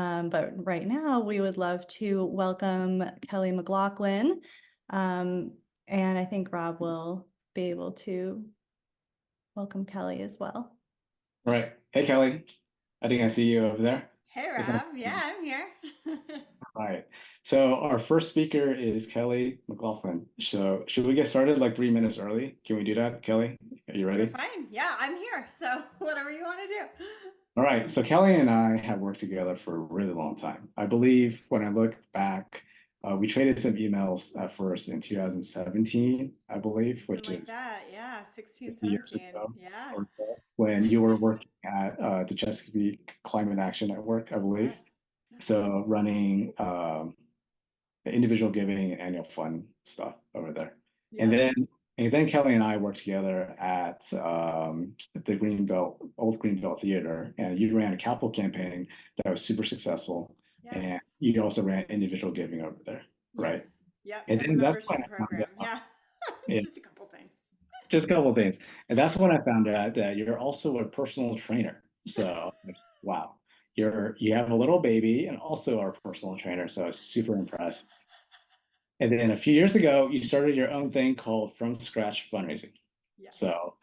But right now we would love to welcome Kelly McLaughlin. And I think Rob will be able to welcome Kelly as well. All right. Hey, Kelly. I think I see you over there. Hey It's not Rob, yeah, I'm here. right. So our first speaker is Kelly McLaughlin. So should we get started like 3 minutes early? Can we do that, Kelly? Are you You're ready? fine. Yeah, I'm here. So whatever you want to do. All right. So Kelly and I have worked together for a really long time. I believe when I look back, we traded some emails at first in 2017, I believe, Something which like is that. Yeah, 16, 50 years 17. ago Yeah. or so, when you were working at the Chesapeake Climate Action Network, I believe. Yes. Yes. So running individual giving and annual fund stuff over there. And Yes. then and then Kelly and I worked together at the Greenbelt, old Greenbelt Theater, and you ran a capital campaign that was super successful. Yes. And you also ran individual giving over there, Yes. right? Yep. And And the then that's when membership I found program. out, Yeah. yeah, Just a couple things. just a couple of things. And that's when I found out that you're also a personal trainer. So, wow, you have a little baby and also are a personal trainer. So I was super impressed. And then a few years ago, you started your own thing called From Scratch Fundraising. Yes. So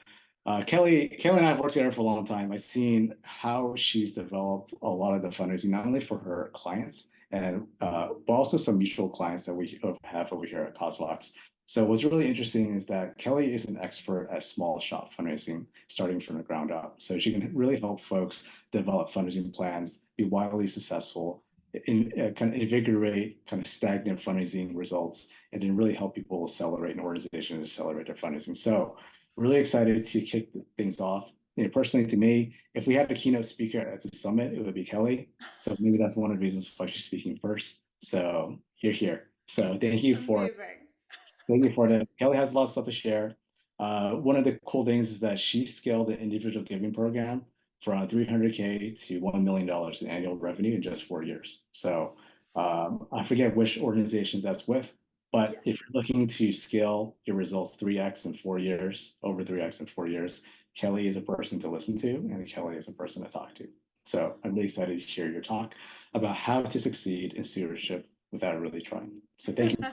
Kelly and I have worked together for a long time. I've seen how she's developed a lot of the fundraising, not only for her clients and but also some mutual clients that we have over here at Cosvox. So what's really interesting is that Kelly is an expert at small shop fundraising, starting from the ground up. So she can really help folks develop fundraising plans, be wildly successful, kind of invigorate kind of stagnant fundraising results, and then really help people accelerate an organization to accelerate their fundraising. So really excited to kick things off. Personally, to me, if we had a keynote speaker at the summit, it would be Kelly. So maybe that's one of the reasons why she's speaking first. So you're here. So Amazing. thank you for that. Kelly has a lot of stuff to share. One of the cool things is that she scaled the individual giving program from 300K to $1 million in annual revenue in just 4 years. So I forget which organizations that's with, but Yes. if you're looking to scale your results 3x in 4 years, over 3x in 4 years, Kelly is a person to listen to, and Kelly is a person to talk to. So I'm really excited to hear your talk about how to succeed in stewardship without really trying. So thank you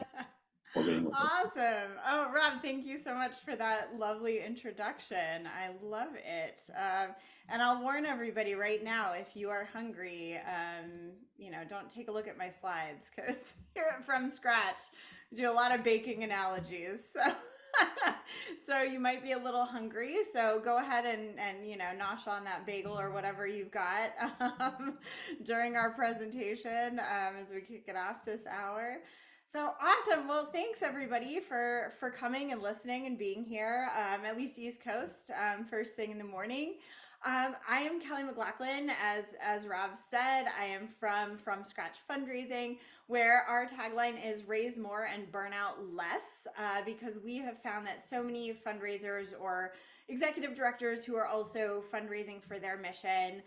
for being with us. Awesome. Oh, Rob, thank you so much for that lovely introduction. I love it. And I'll warn everybody right now, if you are hungry, don't take a look at my slides because here at From Scratch, we do a lot of baking analogies. So, so you might be a little hungry. So go ahead and nosh on that bagel or whatever you've got during our presentation as we kick it off this hour. So awesome. Well, thanks everybody for coming and listening and being here, at least East Coast, first thing in the morning. I am Kelly McLaughlin. As Rob said, I am from Scratch Fundraising, where our tagline is raise more and burn out less, because we have found that so many fundraisers or executive directors who are also fundraising for their mission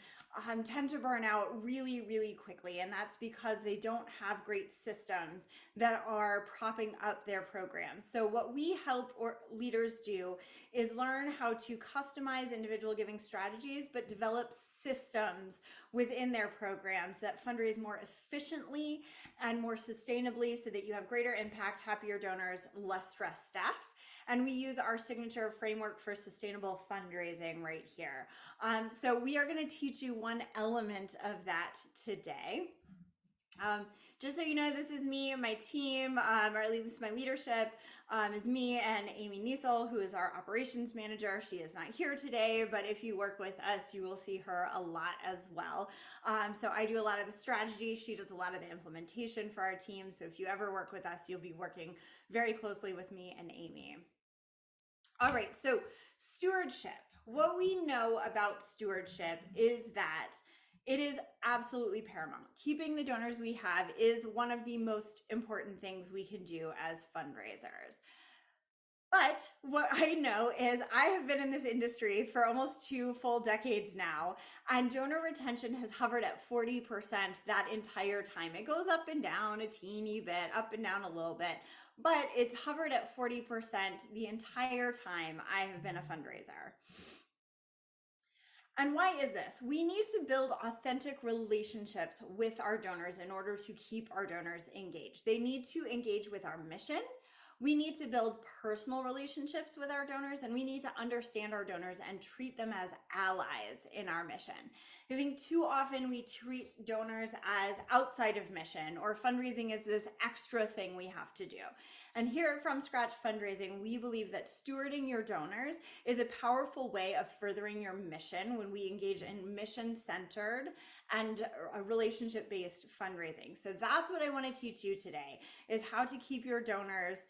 tend to burn out really, really quickly. And that's because they don't have great systems that are propping up their program. So what we help leaders do is learn how to customize individual giving strategies, but develop systems within their programs that fundraise more efficiently and more sustainably so that you have greater impact, happier donors, less stressed staff. And we use our signature framework for sustainable fundraising right here. So we are going to teach you one element of that today. Just so you know, this is me and my team, or at least my leadership, is me and Amy Niesel, who is our operations manager. She is not here today, but if you work with us, you will see her a lot as well. So I do a lot of the strategy. She does a lot of the implementation for our team. So if you ever work with us, you'll be working very closely with me and Amy. All right, so stewardship. What we know about stewardship is that it is absolutely paramount. Keeping the donors we have is one of the most important things we can do as fundraisers. But what I know is I have been in this industry for almost 2 full decades now, and donor retention has hovered at 40% that entire time. It goes up and down a teeny bit, up and down a little bit, but it's hovered at 40% the entire time I have been a fundraiser. And why is this? We need to build authentic relationships with our donors in order to keep our donors engaged. They need to engage with our mission. We need to build personal relationships with our donors, and we need to understand our donors and treat them as allies in our mission. I think too often we treat donors as outside of mission, or fundraising is this extra thing we have to do. And here at From Scratch Fundraising, we believe that stewarding your donors is a powerful way of furthering your mission when we engage in mission-centered and a relationship-based fundraising. So that's what I want to teach you today, is how to keep your donors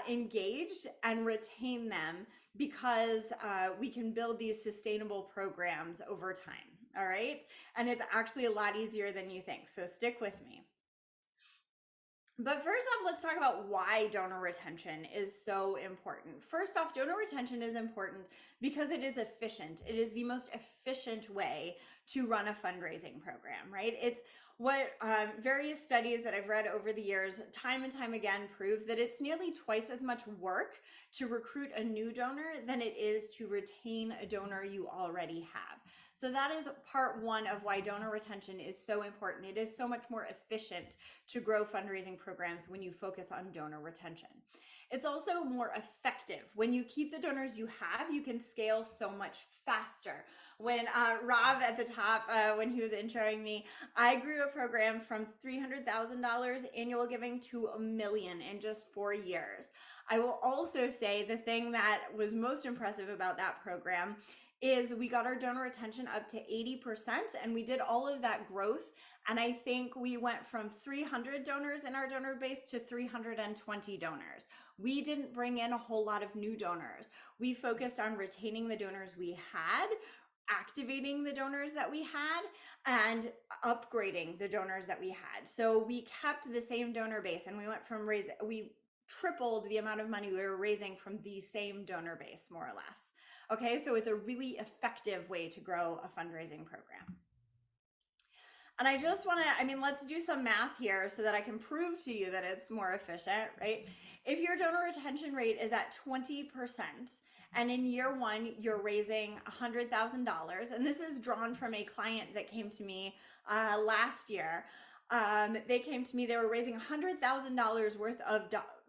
engaged and retain them, because we can build these sustainable programs over time. All right. And it's actually a lot easier than you think. So stick with me. But first off, let's talk about why donor retention is so important. First off, donor retention is important because it is efficient. It is the most efficient way to run a fundraising program, right? It's what various studies that I've read over the years, time and time again, prove that it's nearly twice as much work to recruit a new donor than it is to retain a donor you already have. So that is part one of why donor retention is so important. It is so much more efficient to grow fundraising programs when you focus on donor retention. It's also more effective. When you keep the donors you have, you can scale so much faster. When Rob at the top, when he was introing me, I grew a program from $300,000 annual giving to $1 million in just 4 years. I will also say the thing that was most impressive about that program is we got our donor retention up to 80%, and we did all of that growth. And I think we went from 300 donors in our donor base to 320 donors. We didn't bring in a whole lot of new donors. We focused on retaining the donors we had, activating the donors that we had, and upgrading the donors that we had. So we kept the same donor base, and we went from we tripled the amount of money we were raising from the same donor base, more or less. Okay, so it's a really effective way to grow a fundraising program. And I just want to, let's do some math here so that I can prove to you that it's more efficient, right? If your donor retention rate is at 20%, and in year one, you're raising $100,000, and this is drawn from a client that came to me last year. They came to me, they were raising $100,000 worth of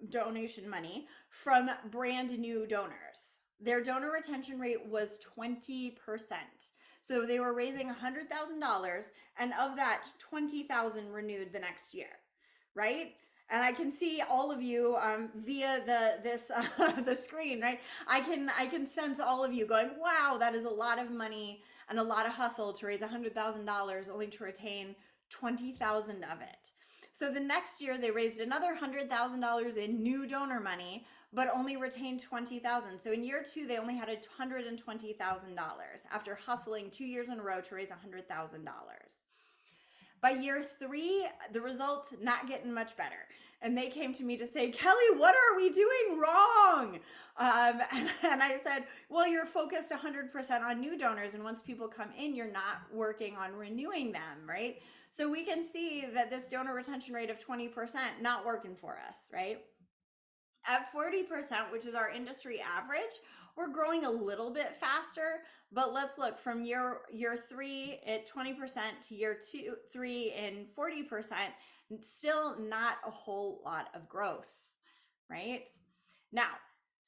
donation money from brand new donors. Their donor retention rate was 20%. So they were raising $100,000, and of that, 20,000 renewed the next year, right? And I can see all of you via the screen, right? I can sense all of you going, wow, that is a lot of money and a lot of hustle to raise $100,000 only to retain 20,000 of it. So the next year they raised another $100,000 in new donor money, but only retained 20,000. So in year two, they only had $120,000 after hustling 2 years in a row to raise $100,000. By year three, the results not getting much better. And they came to me to say, Kelly, what are we doing wrong? And I said, well, you're focused 100% on new donors. And once people come in, you're not working on renewing them, right? So we can see that this donor retention rate of 20% not working for us, right? At 40%, which is our industry average, we're growing a little bit faster, but let's look from year three at 20% to year three in 40%, still not a whole lot of growth, right? Now,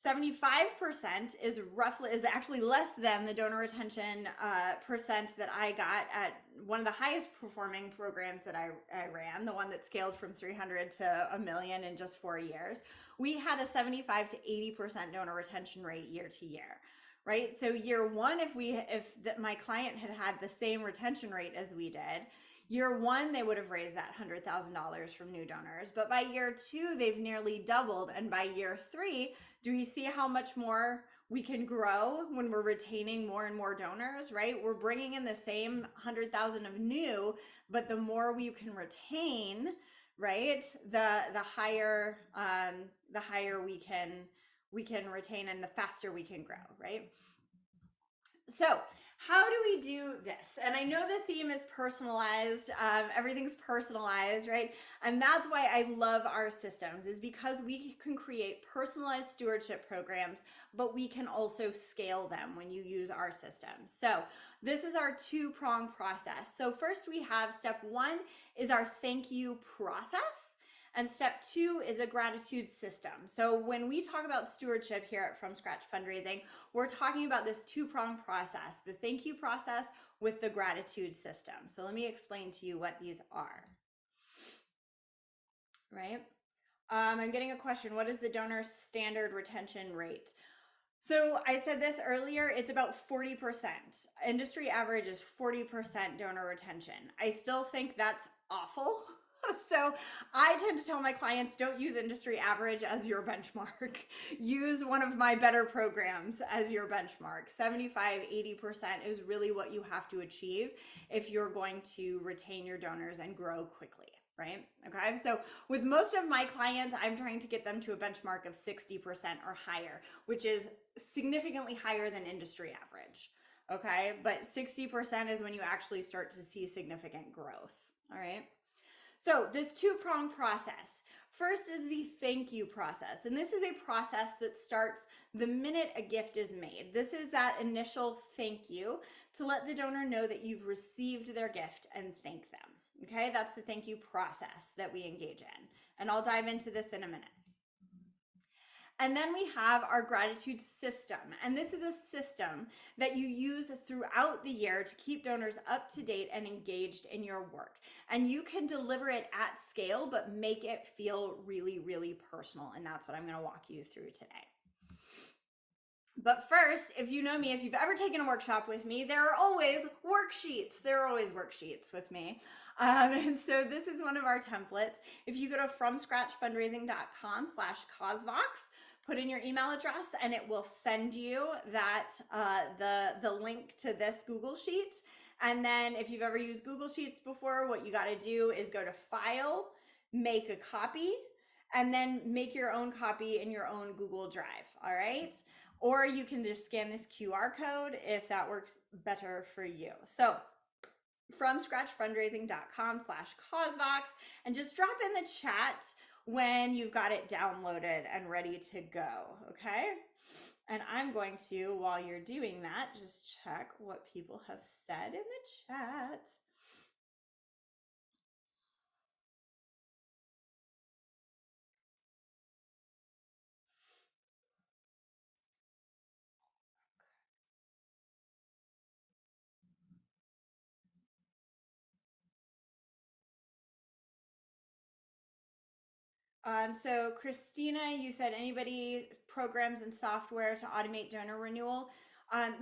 75% is actually less than the donor retention percent that I got at one of the highest performing programs that I ran, the one that scaled from 300 to $1 million in just 4 years. We had a 75 to 80% donor retention rate year to year, right? So year one, if my client had the same retention rate as we did, year one, they would have raised that $100,000 from new donors. But by year two, they've nearly doubled. And by year three, do we see how much more we can grow when we're retaining more and more donors, right? We're bringing in the same 100,000 of new, but the more we can retain, right, the higher we can retain, and the faster we can grow, right? So how do we do this? And I know the theme is personalized. Everything's personalized, right? And that's why I love our systems, is because we can create personalized stewardship programs, but we can also scale them when you use our systems. So this is our two-prong process. So first we have step one is our thank you process. And step two is a gratitude system. So when we talk about stewardship here at From Scratch Fundraising, we're talking about this two-pronged process, the thank you process with the gratitude system. So let me explain to you what these are. Right? I'm getting a question. What is the donor standard retention rate? So I said this earlier, it's about 40%. Industry average is 40% donor retention. I still think that's awful. So I tend to tell my clients, don't use industry average as your benchmark. Use one of my better programs as your benchmark. 75, 80% is really what you have to achieve if you're going to retain your donors and grow quickly. Right? Okay. So with most of my clients, I'm trying to get them to a benchmark of 60% or higher, which is significantly higher than industry average. Okay. But 60% is when you actually start to see significant growth. All right. So this two-pronged process. First is the thank you process. And this is a process that starts the minute a gift is made. This is that initial thank you to let the donor know that you've received their gift and thank them. Okay, that's the thank you process that we engage in. And I'll dive into this in a minute. And then we have our gratitude system. And this is a system that you use throughout the year to keep donors up to date and engaged in your work. And you can deliver it at scale, but make it feel really, really personal. And that's what I'm going to walk you through today. But first, if you know me, if you've ever taken a workshop with me, there are always worksheets. There are always worksheets with me. And so this is one of our templates. If you go to fromscratchfundraising.com/causevox, put in your email address and it will send you that the link to this Google Sheet. And then if you've ever used Google Sheets before, what you got to do is go to File, make a copy, and then make your own copy in your own Google Drive. All right. Or you can just scan this QR code if that works better for you. So fromscratchfundraising.com/causevox, and just drop in the chat when you've got it downloaded and ready to go. Okay. And I'm going to, while you're doing that, just check what people have said in the chat. So Christina, you said anybody programs and software to automate donor renewal.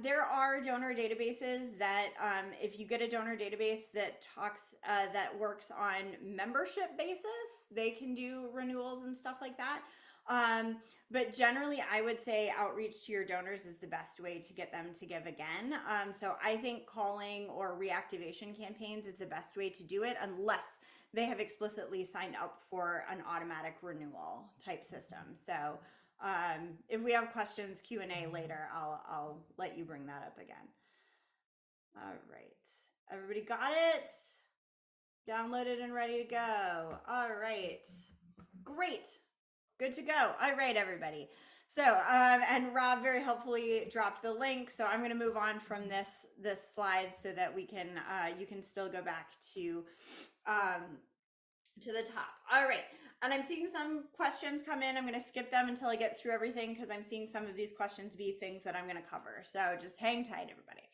There are donor databases that if you get a donor database that that works on membership basis, they can do renewals and stuff like that. But generally, I would say outreach to your donors is the best way to get them to give again. So I think calling or reactivation campaigns is the best way to do it, unless they have explicitly signed up for an automatic renewal type system. So if we have questions, Q&A later, I'll let you bring that up again. All right, everybody got it? Downloaded and ready to go. All right, great, good to go. All right, everybody. So, and Rob very helpfully dropped the link. So I'm going to move on from this slide so that we can, you can still go back to the top. All right. And I'm seeing some questions come in. I'm going to skip them until I get through everything because I'm seeing some of these questions be things that I'm going to cover. So just hang tight, everybody.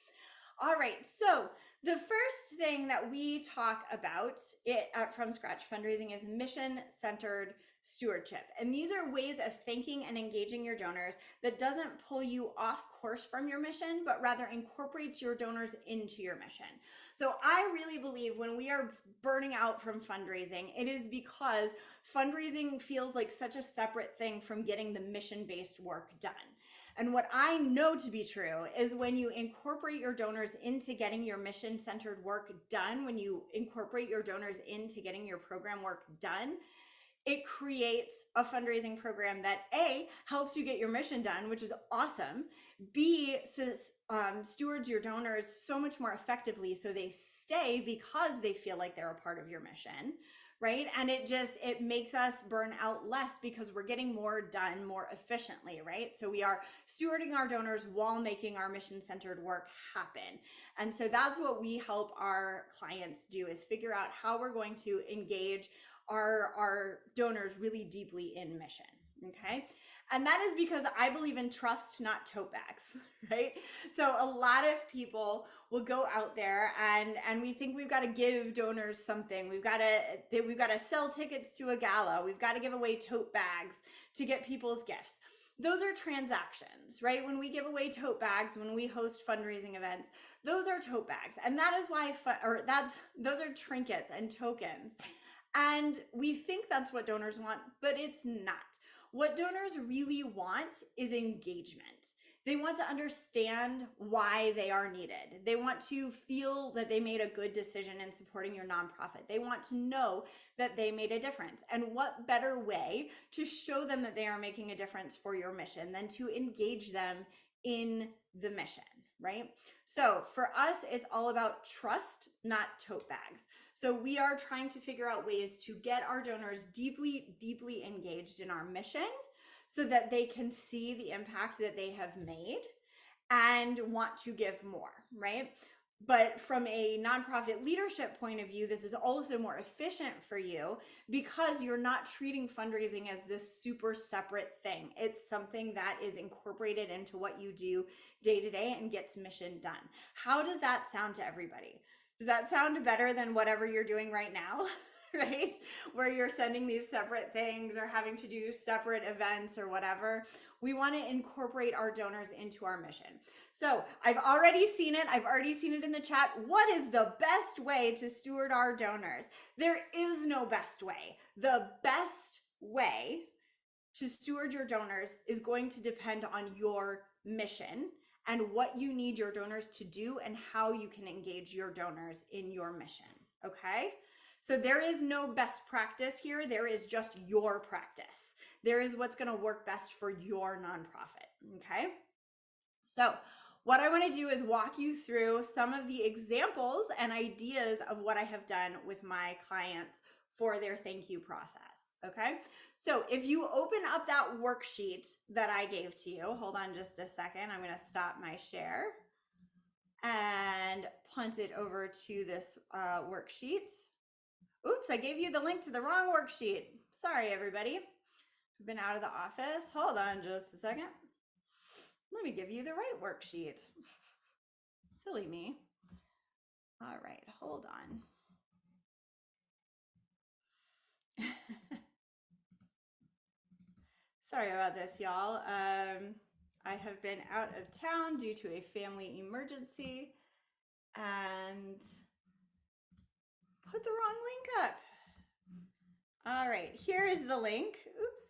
All right. So the first thing that we talk about From Scratch Fundraising is mission-centered stewardship. And these are ways of thanking and engaging your donors that doesn't pull you off course from your mission, but rather incorporates your donors into your mission. So I really believe when we are burning out from fundraising, it is because fundraising feels like such a separate thing from getting the mission-based work done. And what I know to be true is when you incorporate your donors into getting your mission-centered work done, when you incorporate your donors into getting your program work done, it creates a fundraising program that A, helps you get your mission done, which is awesome. B, stewards your donors so much more effectively so they stay because they feel like they're a part of your mission, right? And it makes us burn out less because we're getting more done more efficiently, right? So we are stewarding our donors while making our mission-centered work happen. And so that's what we help our clients do, is figure out how we're going to engage our donors really deeply in mission, okay? And that is because I believe in trust, not tote bags, right? So a lot of people will go out there and we think we've got to give donors something. We've got to sell tickets to a gala. We've got to give away tote bags to get people's gifts. Those are transactions, right? When we give away tote bags, when we host fundraising events, those are tote bags. And that is why, those are trinkets and tokens. And we think that's what donors want, but it's not. What donors really want is engagement. They want to understand why they are needed. They want to feel that they made a good decision in supporting your nonprofit. They want to know that they made a difference. And what better way to show them that they are making a difference for your mission than to engage them in the mission, right? So for us, it's all about trust, not tote bags. So we are trying to figure out ways to get our donors deeply, deeply engaged in our mission so that they can see the impact that they have made and want to give more, right? But from a nonprofit leadership point of view, this is also more efficient for you because you're not treating fundraising as this super separate thing. It's something that is incorporated into what you do day to day and gets mission done. How does that sound to everybody? Does that sound better than whatever you're doing right now, right? Where you're sending these separate things or having to do separate events or whatever. We want to incorporate our donors into our mission. So I've already seen it. I've already seen it in the chat. What is the best way to steward our donors? There is no best way. The best way to steward your donors is going to depend on your mission and what you need your donors to do and how you can engage your donors in your mission, okay? So there is no best practice here. There is just your practice. There is what's gonna work best for your nonprofit, okay? So what I wanna do is walk you through some of the examples and ideas of what I have done with my clients for their thank you process, okay? So if you open up that worksheet that I gave to you, hold on just a second, I'm gonna stop my share and punt it over to this worksheet. Oops, I gave you the link to the wrong worksheet. Sorry, everybody. I've been out of the office. Hold on just a second. Let me give you the right worksheet. Silly me. All right, hold on. Sorry about this, y'all. I have been out of town due to a family emergency and put the wrong link up. All right, here is the link. Oops.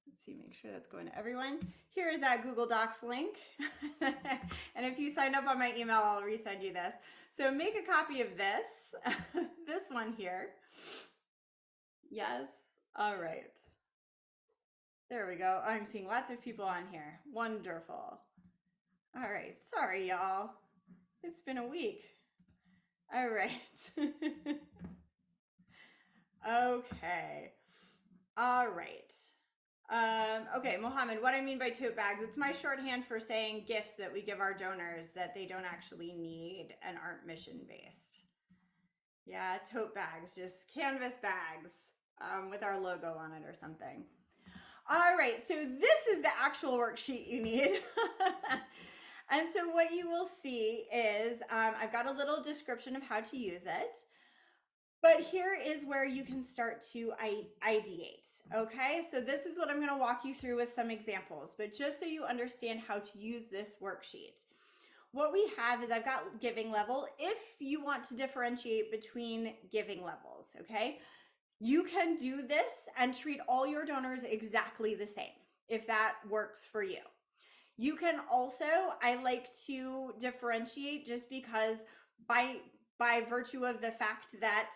Let's see, make sure that's going to everyone. Here is that Google Docs link. And if you sign up on my email, I'll resend you this. So make a copy of this, this one here. Yes, all right. There we go. I'm seeing lots of people on here. Wonderful. All right. Sorry, y'all. It's been a week. All right. Okay. All right. Okay, Mohammed, what I mean by tote bags, it's my shorthand for saying gifts that we give our donors that they don't actually need and aren't mission-based. Yeah, tote bags, just canvas bags with our logo on it or something. All right, so this is the actual worksheet you need. And so what you will see is I've got a little description of how to use it, but here is where you can start to ideate, okay? So this is what I'm gonna walk you through with some examples, but just so you understand how to use this worksheet. What we have is I've got giving level. If you want to differentiate between giving levels, okay? You can do this and treat all your donors exactly the same, if that works for you. You can also, I like to differentiate just because by by virtue of the fact that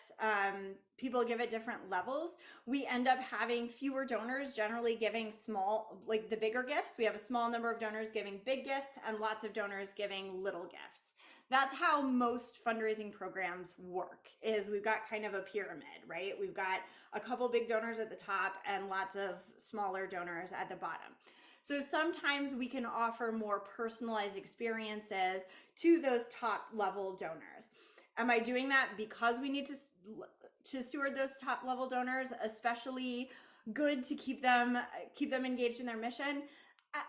people give at different levels, we end up having fewer donors generally giving small, like the bigger gifts. We have a small number of donors giving big gifts and lots of donors giving little gifts. That's how most fundraising programs work, is we've got kind of a pyramid, right? We've got a couple big donors at the top and lots of smaller donors at the bottom. So sometimes we can offer more personalized experiences to those top level donors. Am I doing that because we need to steward those top level donors, especially good to keep them engaged in their mission?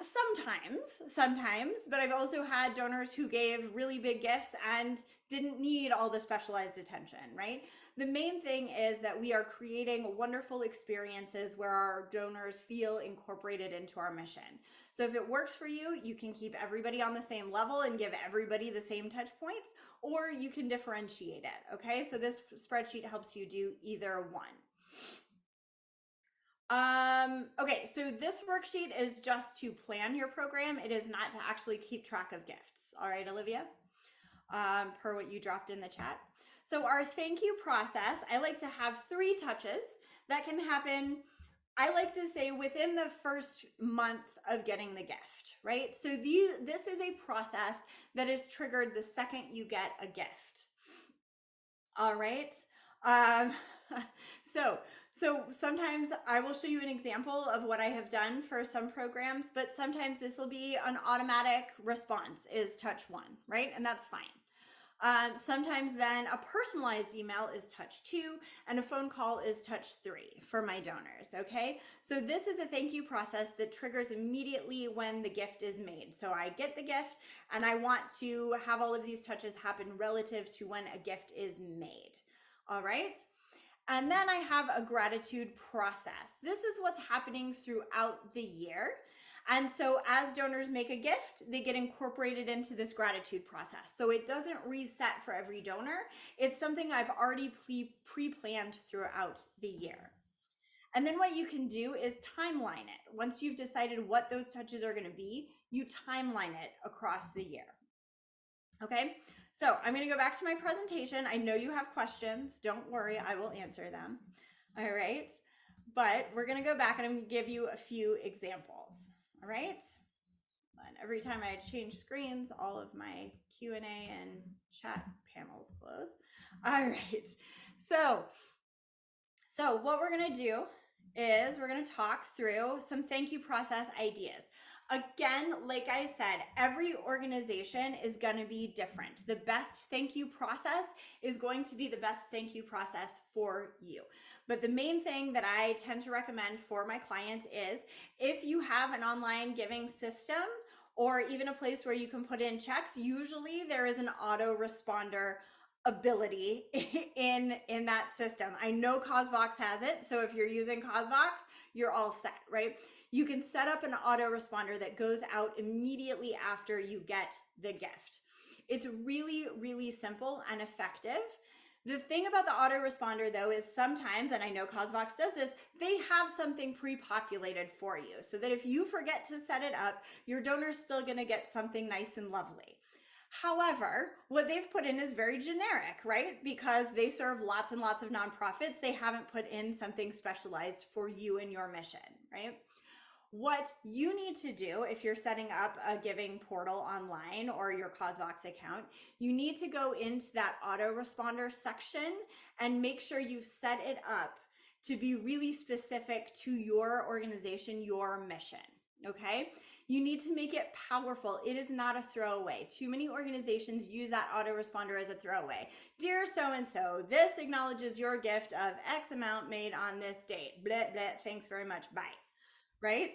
Sometimes, but I've also had donors who gave really big gifts and didn't need all the specialized attention, right? The main thing is that we are creating wonderful experiences where our donors feel incorporated into our mission. So if it works for you, you can keep everybody on the same level and give everybody the same touch points, or you can differentiate it, okay? So this spreadsheet helps you do either one. Okay, so this worksheet is just to plan your program. It is not to actually keep track of gifts. All right, Olivia, per what you dropped in the chat. So our thank you process, I like to have 3 touches that can happen, I like to say, within the first month of getting the gift, right? So this is a process that is triggered the second you get a gift. All right. So sometimes I will show you an example of what I have done for some programs, but sometimes this will be an automatic response is touch 1, right? And that's fine. Sometimes then a personalized email is touch 2 and a phone call is touch 3 for my donors, okay? So this is a thank you process that triggers immediately when the gift is made. So I get the gift and I want to have all of these touches happen relative to when a gift is made, all right? And then I have a gratitude process. This is what's happening throughout the year. And so as donors make a gift, they get incorporated into this gratitude process. So it doesn't reset for every donor. It's something I've already pre-planned throughout the year. And then what you can do is timeline it. Once you've decided what those touches are going to be, you timeline it across the year. Okay, so I'm going to go back to my presentation. I know you have questions. Don't worry, I will answer them. All right, but we're going to go back and I'm going to give you a few examples. All right, and every time I change screens, all of my Q&A and chat panels close. All right, so what we're going to do is we're going to talk through some thank you process ideas. Again, like I said, every organization is going to be different. The best thank you process is going to be the best thank you process for you. But the main thing that I tend to recommend for my clients is if you have an online giving system or even a place where you can put in checks, usually there is an autoresponder ability in that system. I know CauseVox has it. So if you're using CauseVox, you're all set, right? You can set up an autoresponder that goes out immediately after you get the gift. It's really, really simple and effective. The thing about the autoresponder though is sometimes, and I know CauseVox does this, they have something pre-populated for you so that if you forget to set it up, your donor's still gonna get something nice and lovely. However, what they've put in is very generic, right? Because they serve lots and lots of nonprofits. They haven't put in something specialized for you and your mission, right? What you need to do if you're setting up a giving portal online or your CauseVox account, you need to go into that autoresponder section and make sure you've set it up to be really specific to your organization, your mission, okay? You need to make it powerful. It is not a throwaway. Too many organizations use that autoresponder as a throwaway. Dear so-and-so, this acknowledges your gift of X amount made on this date. Blah, blah, thanks very much, bye. Right?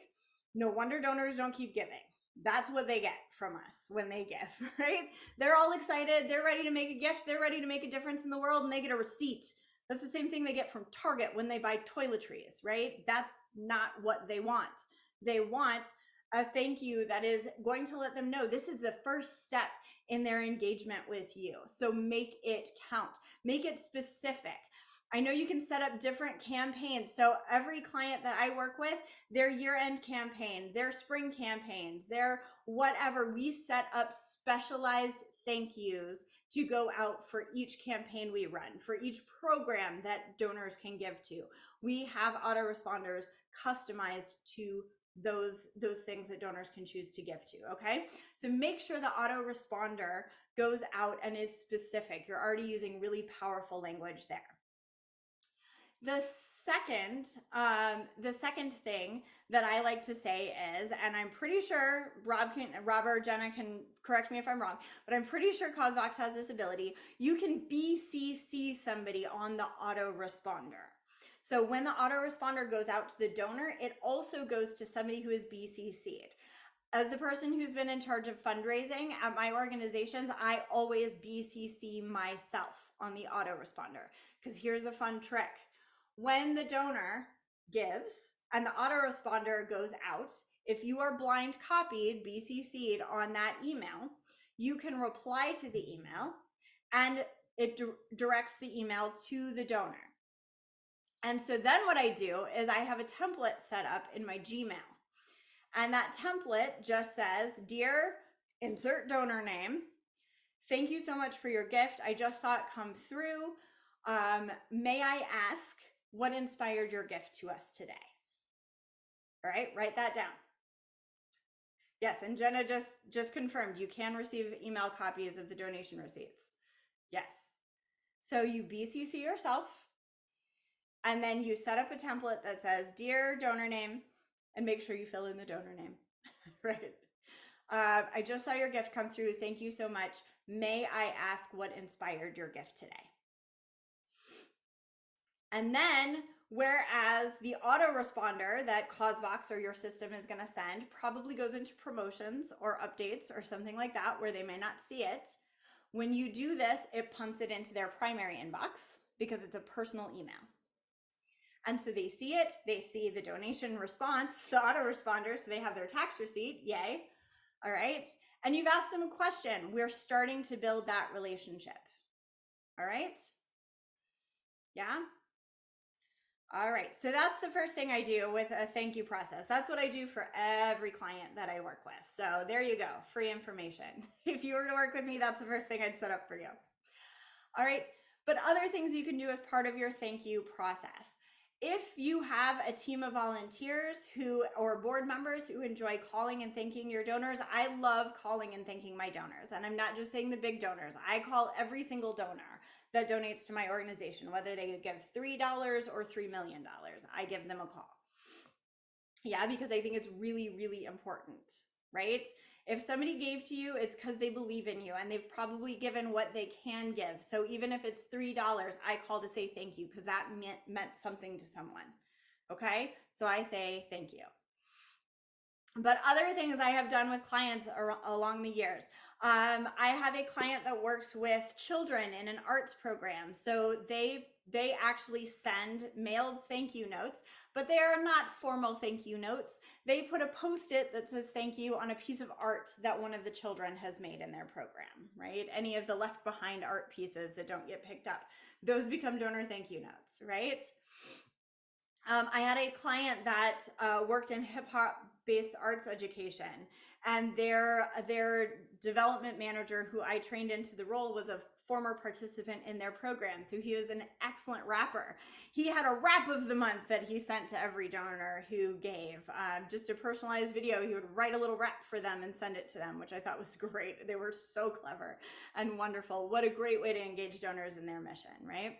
No wonder donors don't keep giving. That's what they get from us when they give, right? They're all excited. They're ready to make a gift. They're ready to make a difference in the world and they get a receipt. That's the same thing they get from Target when they buy toiletries, right? That's not what they want. They want a thank you that is going to let them know this is the first step in their engagement with you. So make it count, make it specific. I know you can set up different campaigns. So every client that I work with, their year-end campaign, their spring campaigns, their whatever, we set up specialized thank yous to go out for each campaign we run, for each program that donors can give to. We have autoresponders customized to those things that donors can choose to give to. Okay, so make sure the autoresponder goes out and is specific. You're already using really powerful language there. The second thing that I like to say is, and I'm pretty sure Rob or Jenna can correct me if I'm wrong, but I'm pretty sure CauseVox has this ability. You can BCC somebody on the autoresponder. So when the autoresponder goes out to the donor, it also goes to somebody who is BCC'd. As the person who's been in charge of fundraising at my organizations, I always BCC myself on the autoresponder, because here's a fun trick. When the donor gives and the autoresponder goes out, if you are blind copied, BCC'd on that email, you can reply to the email and it directs the email to the donor. And so then what I do is I have a template set up in my Gmail. And that template just says, "Dear insert donor name, thank you so much for your gift. I just saw it come through. May I ask what inspired your gift to us today?" All right, write that down. Yes, and Jenna just confirmed you can receive email copies of the donation receipts. Yes. So you BCC yourself, and then you set up a template that says, "Dear donor name," and make sure you fill in the donor name, right? "I just saw your gift come through. Thank you so much. May I ask what inspired your gift today?" And then, whereas the autoresponder that CauseVox or your system is going to send probably goes into promotions or updates or something like that where they may not see it, when you do this, it punts it into their primary inbox because it's a personal email. And so they see it, they see the donation response, the autoresponder, so they have their tax receipt, yay. All right. And you've asked them a question. We're starting to build that relationship. All right. Yeah. All right. So that's the first thing I do with a thank you process. That's what I do for every client that I work with. So there you go. Free information. If you were to work with me, that's the first thing I'd set up for you. All right. But other things you can do as part of your thank you process. If you have a team of volunteers or board members who enjoy calling and thanking your donors, I love calling and thanking my donors. And I'm not just saying the big donors. I call every single donor that donates to my organization, whether they give $3 or $3 million. I give them a call. Yeah, because I think it's really, really important, right? If somebody gave to you, it's because they believe in you and they've probably given what they can give. So even if it's $3, I call to say thank you because that meant something to someone. Okay, so I say thank you. But other things I have done with clients along the years. I have a client that works with children in an arts program. So they actually send mailed thank you notes, but they are not formal thank you notes. They put a Post-it that says thank you on a piece of art that one of the children has made in their program, right? Any of the left behind art pieces that don't get picked up, those become donor thank you notes, right? I had a client that worked in hip hop based arts education, and their development manager, who I trained into the role, was a former participant in their program. So he was an excellent rapper. He had a rap of the month that he sent to every donor who gave, just a personalized video. He would write a little rap for them and send it to them, which I thought was great. They were so clever and wonderful. What a great way to engage donors in their mission, right?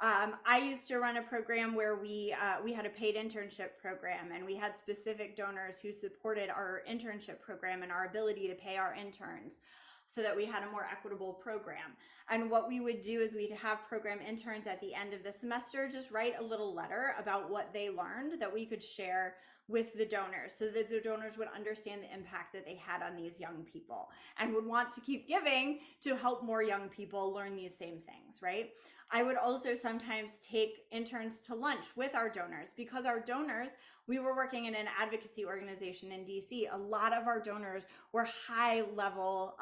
I used to run a program where we had a paid internship program, and we had specific donors who supported our internship program and our ability to pay our interns so that we had a more equitable program. And what we would do is we'd have program interns at the end of the semester just write a little letter about what they learned that we could share with the donors so that the donors would understand the impact that they had on these young people and would want to keep giving to help more young people learn these same things, right? I would also sometimes take interns to lunch with our donors because our donors, we were working in an advocacy organization in DC. A lot of our donors were high level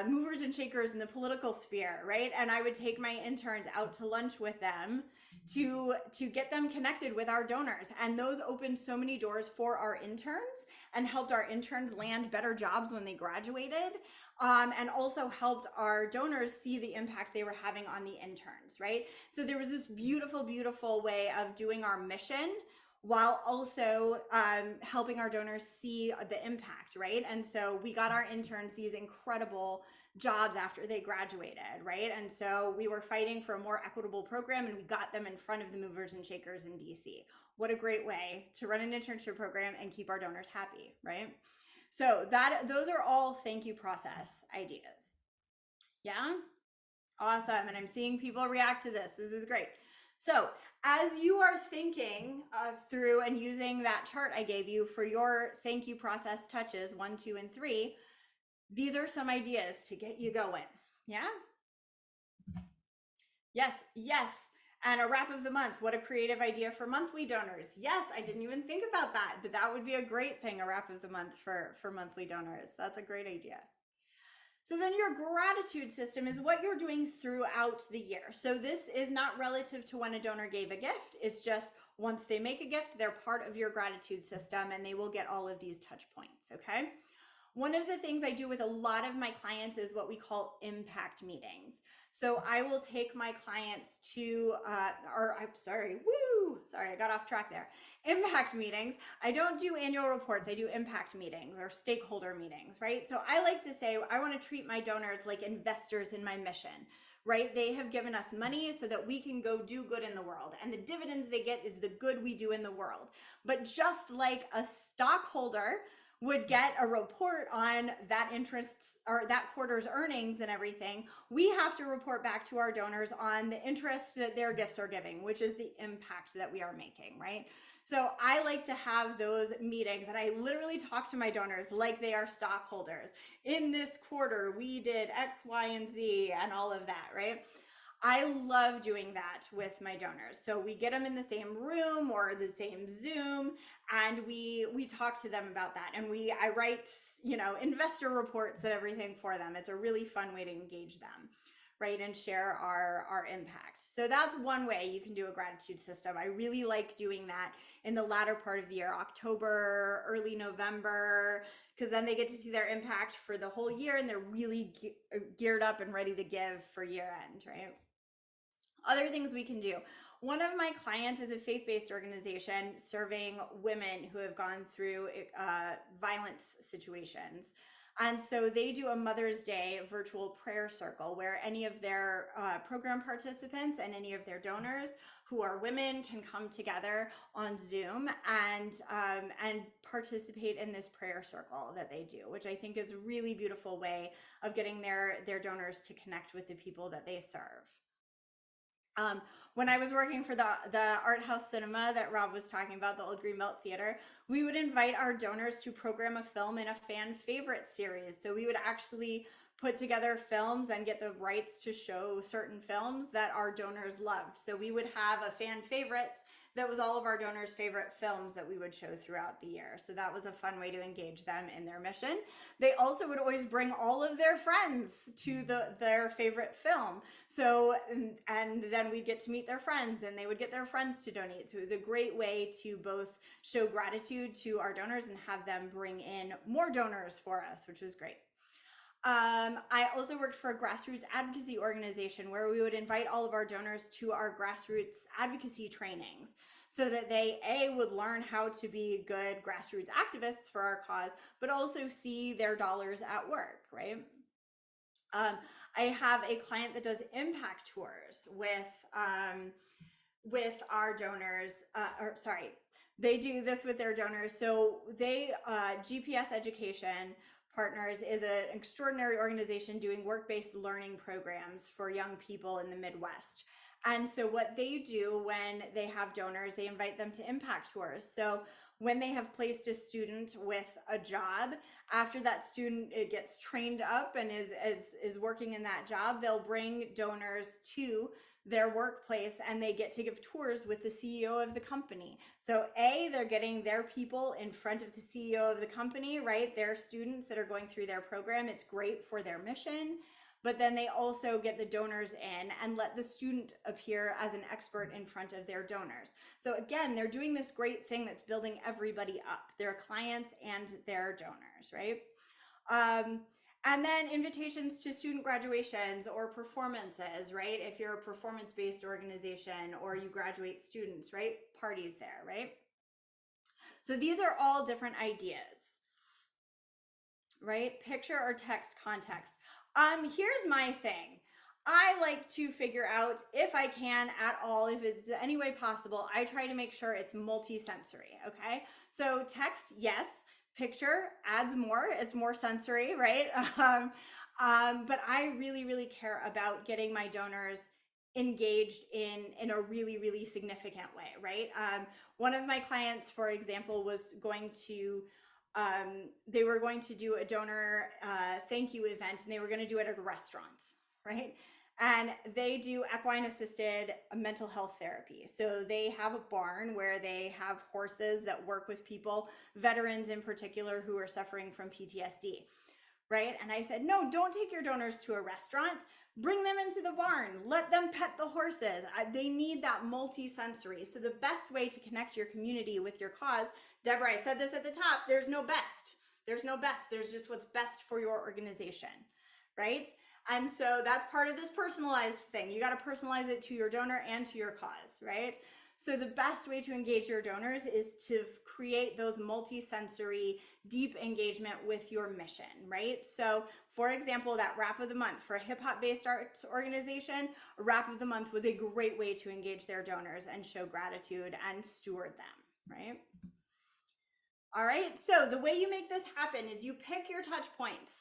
movers and shakers in the political sphere, right? And I would take my interns out to lunch with them to get them connected with our donors. And those opened so many doors for our interns and helped our interns land better jobs when they graduated. And also helped our donors see the impact they were having on the interns, right? So there was this beautiful, beautiful way of doing our mission while also helping our donors see the impact, right? And so we got our interns these incredible jobs after they graduated, right? And so we were fighting for a more equitable program, and we got them in front of the movers and shakers in DC. What a great way to run an internship program and keep our donors happy, right? So those are all thank you process ideas. Yeah? Awesome. And I'm seeing people react to this. This is great. So as you are thinking through and using that chart I gave you for your thank you process touches 1, 2, and 3, these are some ideas to get you going. Yeah? Yes, yes. And a wrap of the month. What a creative idea for monthly donors. Yes, I didn't even think about that, but that would be a great thing, a wrap of the month for monthly donors. That's a great idea. So then your gratitude system is what you're doing throughout the year. So this is not relative to when a donor gave a gift. It's just once they make a gift, they're part of your gratitude system and they will get all of these touch points, okay? One of the things I do with a lot of my clients is what we call impact meetings. So I will take my clients to, sorry, I got off track there. Impact meetings. I don't do annual reports. I do impact meetings or stakeholder meetings, right? So I like to say, I want to treat my donors like investors in my mission, right? They have given us money so that we can go do good in the world. And the dividends they get is the good we do in the world. But just like a stockholder would get a report on that interest or that quarter's earnings and everything, we have to report back to our donors on the interest that their gifts are giving, which is the impact that we are making, right? So I like to have those meetings and I literally talk to my donors like they are stockholders. In this quarter, we did X, Y, and Z and all of that, right? I love doing that with my donors. So we get them in the same room or the same Zoom and we talk to them about that. And I write, investor reports and everything for them. It's a really fun way to engage them, right? And share our impact. So that's one way you can do a gratitude system. I really like doing that in the latter part of the year, October, early November, because then they get to see their impact for the whole year and they're really geared up and ready to give for year end, right? Other things we can do. One of my clients is a faith-based organization serving women who have gone through violence situations. And so they do a Mother's Day virtual prayer circle where any of their program participants and any of their donors who are women can come together on Zoom and participate in this prayer circle that they do, which I think is a really beautiful way of getting their donors to connect with the people that they serve. When I was working for the art house cinema that Rob was talking about, the Old Greenbelt Theater, we would invite our donors to program a film in a fan favorite series. So we would actually put together films and get the rights to show certain films that our donors loved. So we would have a fan favorites that was all of our donors' favorite films that we would show throughout the year. So that was a fun way to engage them in their mission. They also would always bring all of their friends to their favorite film. So, and then we'd get to meet their friends and they would get their friends to donate. So it was a great way to both show gratitude to our donors and have them bring in more donors for us, which was great. I also worked for a grassroots advocacy organization where we would invite all of our donors to our grassroots advocacy trainings so that they would learn how to be good grassroots activists for our cause, but also see their dollars at work, right? I have a client that does impact tours with our donors, they do this with their donors. So they, GPS Education Partners is an extraordinary organization doing work-based learning programs for young people in the Midwest. And so what they do when they have donors, they invite them to impact tours. So when they have placed a student with a job, after that student gets trained up and is working in that job, they'll bring donors to their workplace and they get to give tours with the CEO of the company. So they're getting their people in front of the CEO of the company, right? Their students that are going through their program. It's great for their mission. But then they also get the donors in and let the student appear as an expert in front of their donors. So again, they're doing this great thing that's building everybody up, their clients and their donors, right? And then invitations to student graduations or performances, right? If you're a performance-based organization or you graduate students, right? Parties there, right? So these are all different ideas, right? Picture or text context. Here's my thing. I like to figure out, if I can at all, if it's any way possible, I try to make sure it's multi-sensory, okay? So text, yes. Picture adds more, it's more sensory, right? But I really, really care about getting my donors engaged in a really, really significant way, right? One of my clients, for example, was going to they were going to do a donor thank you event, and they were going to do it at a restaurant, right? And they do equine assisted mental health therapy. So they have a barn where they have horses that work with people, veterans in particular, who are suffering from PTSD, right? And I said, no, don't take your donors to a restaurant. Bring them into the barn. Let them pet the horses. They need that multi-sensory. So the best way to connect your community with your cause, Deborah, I said this at the top, there's no best. There's no best. There's just what's best for your organization, right? And so that's part of this personalized thing. You got to personalize it to your donor and to your cause, right? So the best way to engage your donors is to create those multi-sensory, deep engagement with your mission, right? So for example, that wrap of the month for a hip hop based arts organization, a wrap of the month was a great way to engage their donors and show gratitude and steward them, right? All right, so the way you make this happen is you pick your touch points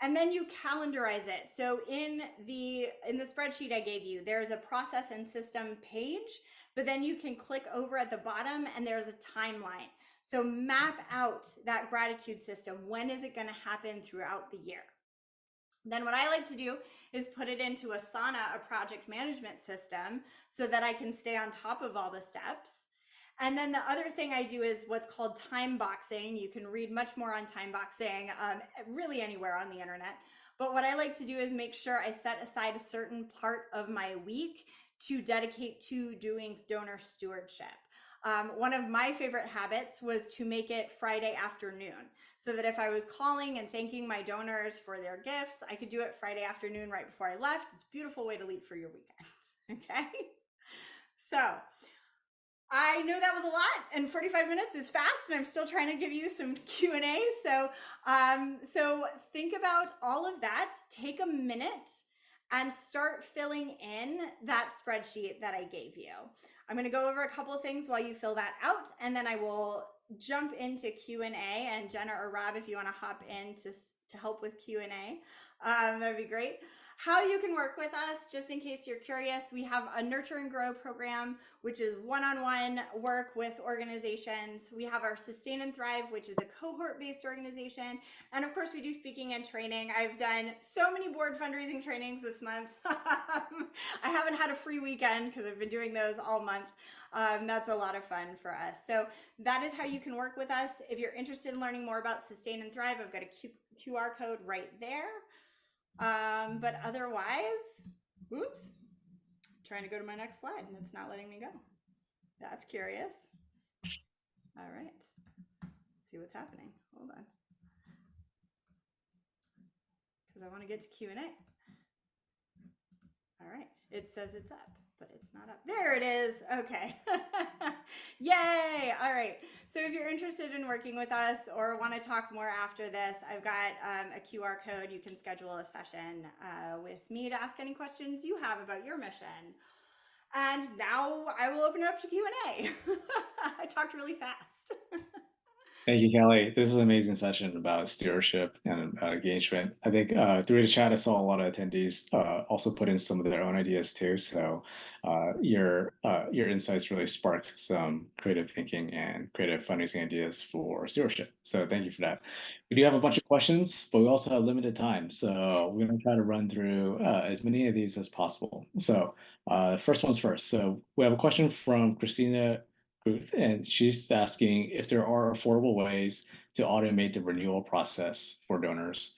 and then you calendarize it. So in the spreadsheet I gave you, there's a process and system page, but then you can click over at the bottom and there's a timeline. So map out that gratitude system. When is it going to happen throughout the year? Then what I like to do is put it into Asana, a project management system, so that I can stay on top of all the steps. And then the other thing I do is what's called time boxing. You can read much more on time boxing really anywhere on the internet. But what I like to do is make sure I set aside a certain part of my week to dedicate to doing donor stewardship. One of my favorite habits was to make it Friday afternoon, so that if I was calling and thanking my donors for their gifts, I could do it Friday afternoon right before I left. It's a beautiful way to leave for your weekend, okay? So I know that was a lot, and 45 minutes is fast, and I'm still trying to give you some Q&A. So think about all of that. Take a minute and start filling in that spreadsheet that I gave you. I'm going to go over a couple of things while you fill that out, and then I will jump into Q&A. And Jenna or Rob, if you want to hop in to help with Q&A, that'd be great. How you can work with us, just in case you're curious, we have a Nurture and Grow program, which is one-on-one work with organizations. We have our Sustain and Thrive, which is a cohort-based organization. And of course, we do speaking and training. I've done so many board fundraising trainings this month. I haven't had a free weekend because I've been doing those all month. That's a lot of fun for us. So that is how you can work with us. If you're interested in learning more about Sustain and Thrive, I've got a QR code right there. But otherwise, oops, I'm trying to go to my next slide and it's not letting me go. That's curious. All right, let's see what's happening. Hold on. Because I want to get to Q&A. All right, it says it's up, but it's not up. There it is. Okay. Yay. All right. So if you're interested in working with us or want to talk more after this, I've got a QR code. You can schedule a session with me to ask any questions you have about your mission. And now I will open it up to Q&A. I talked really fast. Thank you, Kelly. This is an amazing session about stewardship and engagement. I think through the chat, I saw a lot of attendees also put in some of their own ideas too. So your insights really sparked some creative thinking and creative fundraising ideas for stewardship. So thank you for that. We do have a bunch of questions, but we also have limited time. So we're going to try to run through as many of these as possible. So first one's first. So we have a question from Christina Ruth, and she's asking if there are affordable ways to automate the renewal process for donors,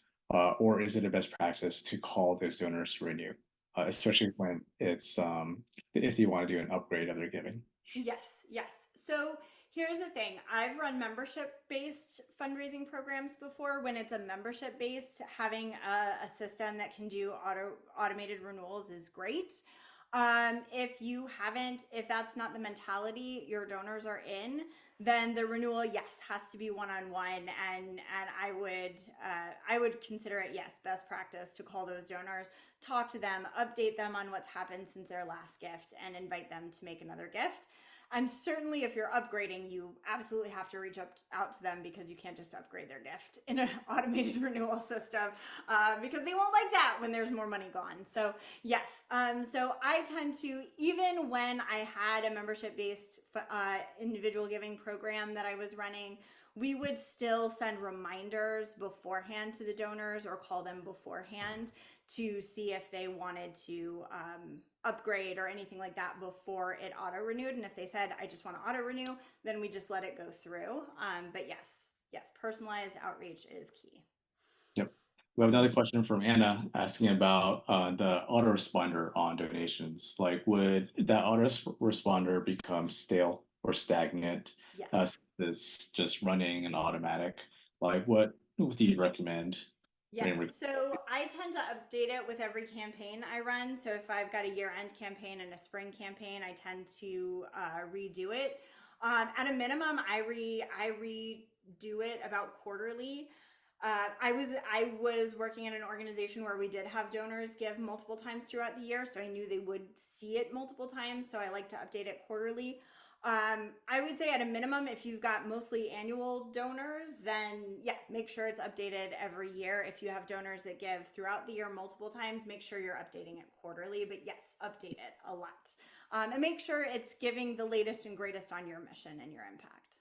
or is it a best practice to call those donors to renew, especially when it's if you want to do an upgrade of their giving. Yes, yes. So here's the thing. I've run membership-based fundraising programs before. When it's a membership-based, having a system that can do automated renewals is great. If that's not the mentality your donors are in, then the renewal, yes, has to be one-on-one, and I would consider it, yes, best practice to call those donors, talk to them, update them on what's happened since their last gift, and invite them to make another gift. And certainly if you're upgrading, you absolutely have to reach out to them, because you can't just upgrade their gift in an automated renewal system, because they won't like that when there's more money gone. So yes, so I tend to, even when I had a membership-based individual giving program that I was running, we would still send reminders beforehand to the donors or call them beforehand to see if they wanted to upgrade or anything like that before it auto renewed. And if they said, I just want to auto renew, then we just let it go through. But yes, personalized outreach is key. Yep. We have another question from Anna asking about the autoresponder on donations. Like, would that autoresponder become stale or stagnant? Yes. It's just running and automatic. Like, what do you recommend? Yes, so I tend to update it with every campaign I run. So if I've got a year-end campaign and a spring campaign, I tend to redo it. At a minimum, I redo it about quarterly. I was working in an organization where we did have donors give multiple times throughout the year, so I knew they would see it multiple times. So I like to update it quarterly. I would say at a minimum, if you've got mostly annual donors, then yeah, make sure it's updated every year. If you have donors that give throughout the year multiple times, make sure you're updating it quarterly. But yes, update it a lot. And make sure it's giving the latest and greatest on your mission and your impact.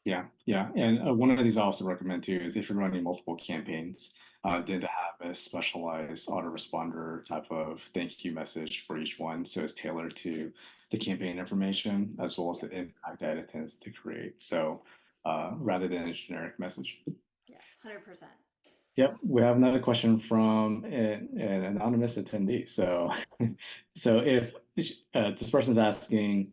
Yeah, yeah. And one of these I also recommend too is if you're running multiple campaigns, then to have a specialized autoresponder type of thank you message for each one. So it's tailored to the campaign information as well as the impact that it tends to create. So rather than a generic message. Yes, 100%. Yep, we have another question from an anonymous attendee. So, so if this person's asking,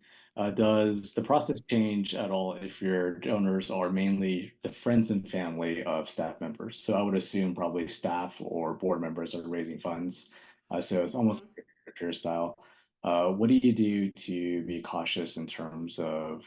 does the process change at all if your donors are mainly the friends and family of staff members? So I would assume probably staff or board members are raising funds. So it's almost like a peer style. What do you do to be cautious in terms of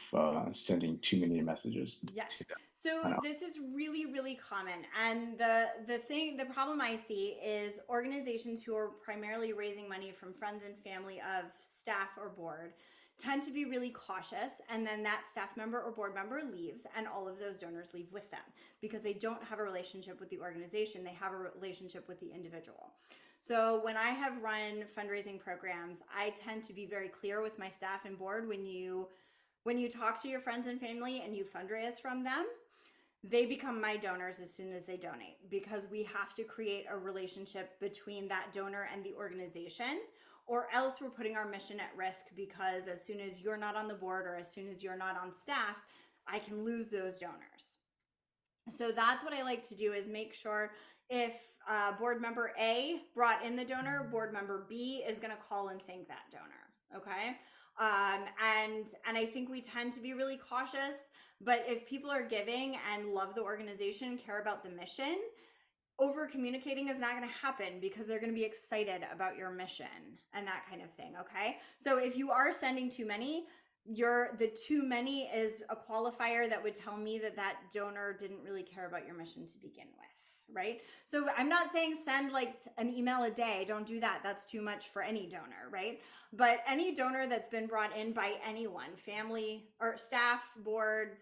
sending too many messages Yes. to them? So I know. this is really, really common. And the problem I see is organizations who are primarily raising money from friends and family of staff or board tend to be really cautious, and then that staff member or board member leaves, and all of those donors leave with them because they don't have a relationship with the organization, they have a relationship with the individual. So when I have run fundraising programs, I tend to be very clear with my staff and board: when you talk to your friends and family and you fundraise from them, they become my donors as soon as they donate, because we have to create a relationship between that donor and the organization, or else we're putting our mission at risk, because as soon as you're not on the board or as soon as you're not on staff, I can lose those donors. So that's what I like to do, is make sure if board member A brought in the donor, board member B is going to call and thank that donor. Okay. And I think we tend to be really cautious, but if people are giving and love the organization, care about the mission, over communicating is not going to happen, because they're going to be excited about your mission and that kind of thing. Okay. So if you are sending too many, the too many is a qualifier that would tell me that that donor didn't really care about your mission to begin with. Right? So I'm not saying send like an email a day. Don't do that. That's too much for any donor, right? But any donor that's been brought in by anyone, family or staff, board,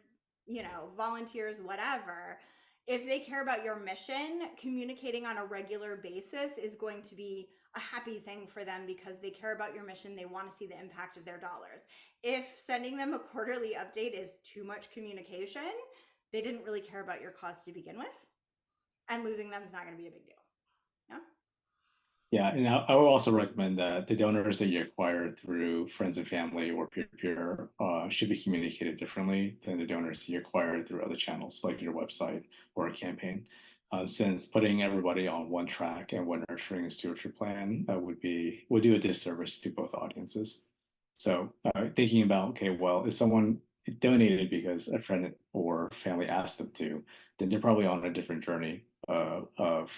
volunteers, whatever, if they care about your mission, communicating on a regular basis is going to be a happy thing for them because they care about your mission. They want to see the impact of their dollars. If sending them a quarterly update is too much communication, they didn't really care about your cause to begin with, and losing them is not going to be a big deal. Yeah. Yeah, and I would also recommend that the donors that you acquire through friends and family or peer-to-peer should be communicated differently than the donors that you acquire through other channels like your website or a campaign. Since putting everybody on one track and one nurturing and stewardship plan would do a disservice to both audiences. So thinking about, okay, well, if someone donated because a friend or family asked them to, then they're probably on a different journey of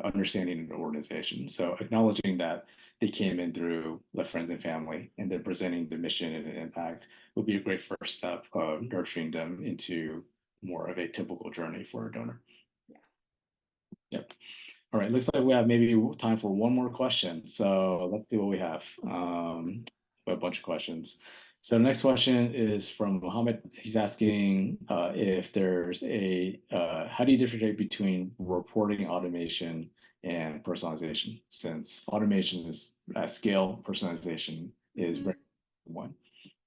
understanding an organization. So acknowledging that they came in through the friends and family and they're presenting the mission and the impact would be a great first step of nurturing them into more of a typical journey for a donor. Yeah. Yep. All right, looks like we have maybe time for one more question. So let's see what we have. A bunch of questions. So the next question is from Mohammed. He's asking if there's how do you differentiate between reporting automation and personalization, since automation is at scale, personalization is very one.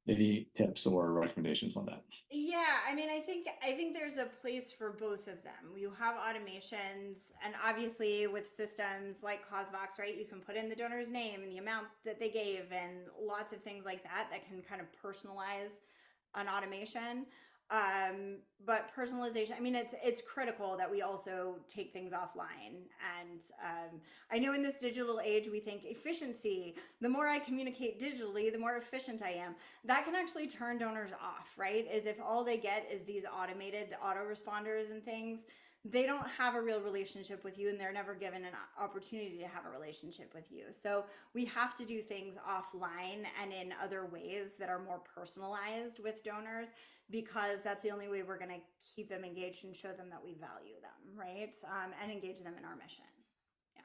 Any tips or recommendations on that? Yeah, I mean, I think there's a place for both of them. You have automations, and obviously with systems like CauseVox, right? You can put in the donor's name and the amount that they gave, and lots of things like that that can kind of personalize an automation. But personalization, I mean, it's critical that we also take things offline. And I know in this digital age, we think efficiency. The more I communicate digitally, the more efficient I am. That can actually turn donors off, right? Is if all they get is these automated autoresponders and things, they don't have a real relationship with you, and they're never given an opportunity to have a relationship with you. So we have to do things offline and in other ways that are more personalized with donors, because that's the only way we're going to keep them engaged and show them that we value them, right? And engage them in our mission. Yeah.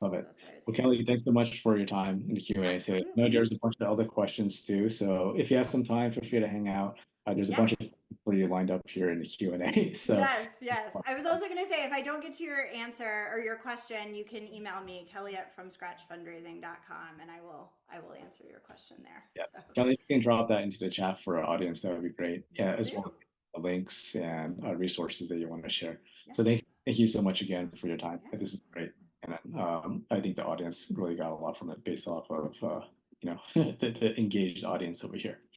Love So it. that's what I was Well, thinking. Kelly, thanks so much for your time in the Q&A today. I know Absolutely. there's a bunch of other questions too, so if you have some time, feel free to hang out. There's a Yeah. bunch of for you lined up here in the Q&A. So Yes, yes. I was also going to say, if I don't get to your answer or your question, you can email me, kelly@fromscratchfundraising.com, and I will answer your question there. yeah, So Kelly, if you can drop that into the chat for our audience, that would be great. Yeah, will as do. well as the links and resources that you want to share. Yes. So thank you so much again for your time. Yeah. This is great. And I think the audience really got a lot from it based off of the engaged audience over here.